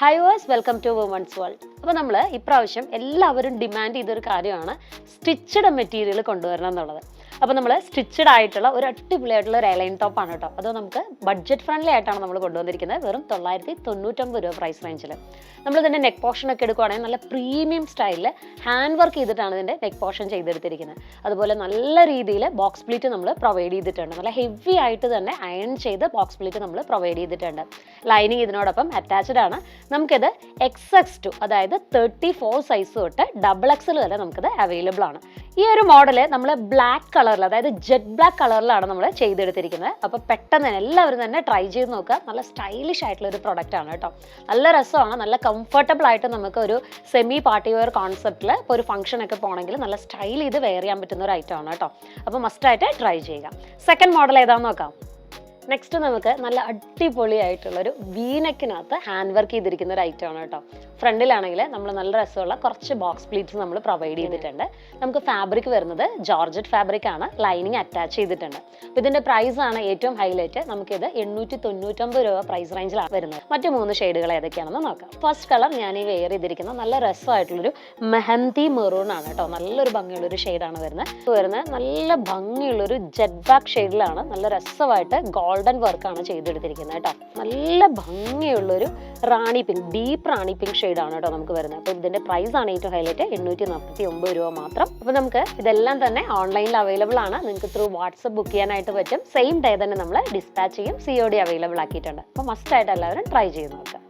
Hi was welcome to women's world. അപ്പോൾ നമ്മൾ ഇപ്രാവശ്യം എല്ലാവരും ഡിമാൻഡ് ചെയ്തൊരു കാര്യമാണ് സ്റ്റിച്ചഡ് മെറ്റീരിയൽ കൊണ്ടുവരണം എന്നുള്ളത്. അപ്പോൾ നമ്മൾ സ്റ്റിച്ചഡ് ആയിട്ടുള്ള ഒരു അടിപൊളിയായിട്ടുള്ള ഒരു എയർലൈൻ ടോപ്പാണ് കേട്ടോ. അത് നമുക്ക് ബഡ്ജറ്റ് ഫ്രണ്ട്ലി ആയിട്ടാണ് നമ്മൾ കൊണ്ടുവന്നിരിക്കുന്നത്. വെറും 999 രൂപ പ്രൈസ് റേഞ്ചിൽ. നമ്മൾ ഇതിൻ്റെ നെക്ക് പോർഷൻ ഒക്കെ എടുക്കുകയാണെങ്കിൽ നല്ല പ്രീമിയം സ്റ്റൈലിൽ ഹാൻഡ് വർക്ക് ചെയ്തിട്ടാണ് ഇതിൻ്റെ നെക്ക് പോർഷൻ ചെയ്തെടുത്തിരിക്കുന്നത്. അതുപോലെ നല്ല രീതിയിൽ ബോക്സ് പ്ലീറ്റ് നമ്മൾ പ്രൊവൈഡ് ചെയ്തിട്ടുണ്ട്. നല്ല ഹെവി ആയിട്ട് തന്നെ അയൺ ചെയ്ത് ബോക്സ് പ്ലീറ്റ് നമ്മൾ പ്രൊവൈഡ് ചെയ്തിട്ടുണ്ട്. ലൈനിങ് ഇതിനോടൊപ്പം അറ്റാച്ച്ഡ് ആണ്. നമുക്കിത് XX2 അതായത് 34 സൈസ് തൊട്ട് XXL വരെ നമുക്കിത് അവൈലബിൾ ആണ്. ഈ ഒരു മോഡൽ നമ്മൾ ബ്ലാക്ക് കളറിൽ അതായത് ജെറ്റ് ബ്ലാക്ക് കളറിലാണ് നമ്മൾ ചെയ്തെടുത്തിരിക്കുന്നത്. അപ്പോൾ പെട്ടെന്ന് തന്നെ എല്ലാവരും തന്നെ ട്രൈ ചെയ്ത് നോക്കുക. നല്ല സ്റ്റൈലിഷ് ആയിട്ടുള്ള ഒരു പ്രൊഡക്റ്റ് ആണ് കേട്ടോ. നല്ല രസമാണ്, നല്ല കംഫർട്ടബിൾ ആയിട്ട് നമുക്ക് ഒരു സെമി പാർട്ടി വെയർ കോൺസെപ്റ്റിൽ ഇപ്പോൾ ഒരു ഫംഗ്ഷൻ ഒക്കെ പോകണമെങ്കിൽ നല്ല സ്റ്റൈൽ ചെയ്ത് വെയർ ചെയ്യാൻ പറ്റുന്ന ഒരു ഐറ്റം ആണ് കേട്ടോ. അപ്പോൾ മസ്റ്റായിട്ട് ട്രൈ ചെയ്യുക. സെക്കൻഡ് മോഡൽ ഏതാണെന്ന് നോക്കാം. നെക്സ്റ്റ് നമുക്ക് നല്ല അടിപൊളിയായിട്ടുള്ളൊരു വീനെക്കിനകത്ത് ഹാൻഡ് വർക്ക് ചെയ്തിരിക്കുന്ന ഒരു ഐറ്റം ആണ് കേട്ടോ. ഫ്രണ്ടിലാണെങ്കിൽ നമ്മൾ നല്ല രസമുള്ള കുറച്ച് ബോക്സ് പ്ലീറ്റ്സ് നമ്മൾ പ്രൊവൈഡ് ചെയ്തിട്ടുണ്ട്. നമുക്ക് ഫാബ്രിക് വരുന്നത് ജോർജറ്റ് ഫാബ്രിക് ആണ്. ലൈനിങ് അറ്റാച്ച് ചെയ്തിട്ടുണ്ട്. അപ്പോൾ ഇതിൻ്റെ പ്രൈസ് ആണ് ഏറ്റവും ഹൈലൈറ്റ്. നമുക്കിത് 899 രൂപ പ്രൈസ് റേഞ്ചിലാണ് വരുന്നത്. മറ്റു 3 ഷെയ്ഡുകൾ ഏതൊക്കെയാണെന്ന് നോക്കാം. ഫസ്റ്റ് കളർ ഞാൻ ഈ വെയർ ചെയ്തിരിക്കുന്ന നല്ല രസമായിട്ടുള്ളൊരു മെഹന്തി മെറൂൺ ആണ് കേട്ടോ. നല്ലൊരു ഭംഗിയുള്ളൊരു ഷെയ്ഡാണ് വരുന്നത്. നല്ല ഭംഗിയുള്ളൊരു ജെറ്റ് ബ്ലാക്ക് ഷെയ്ഡിലാണ്. നല്ല രസമായിട്ട് ഗോൾഡൻ വർക്കാണ് ചെയ്തെടുത്തിരിക്കുന്നത് കേട്ടോ. നല്ല ഭംഗിയുള്ളൊരു റാണി പിങ്ക്, ഡീപ്പ് റാണി പിങ്ക് ഷെയ്ഡാണ് കേട്ടോ നമുക്ക് വരുന്നത്. അപ്പോൾ ഇതിൻ്റെ പ്രൈസ് ആണ് ഏറ്റവും ഹൈലൈറ്റ്, 849 രൂപ മാത്രം. അപ്പോൾ നമുക്ക് ഇതെല്ലാം തന്നെ ഓൺലൈനിൽ അവൈലബിൾ ആണ്. നിങ്ങൾക്ക് ത്രൂ വാട്സപ്പ് ബുക്ക് ചെയ്യാനായിട്ട് പറ്റും. സെയിം ഡേ തന്നെ നമ്മൾ ഡിസ്പാച്ച് ചെയ്യും. COD അവൈലബിൾ ആക്കിയിട്ടുണ്ട്. അപ്പോൾ മസ്റ്റ് ആയിട്ട് എല്ലാവരും ട്രൈ ചെയ്ത് നോക്കുക.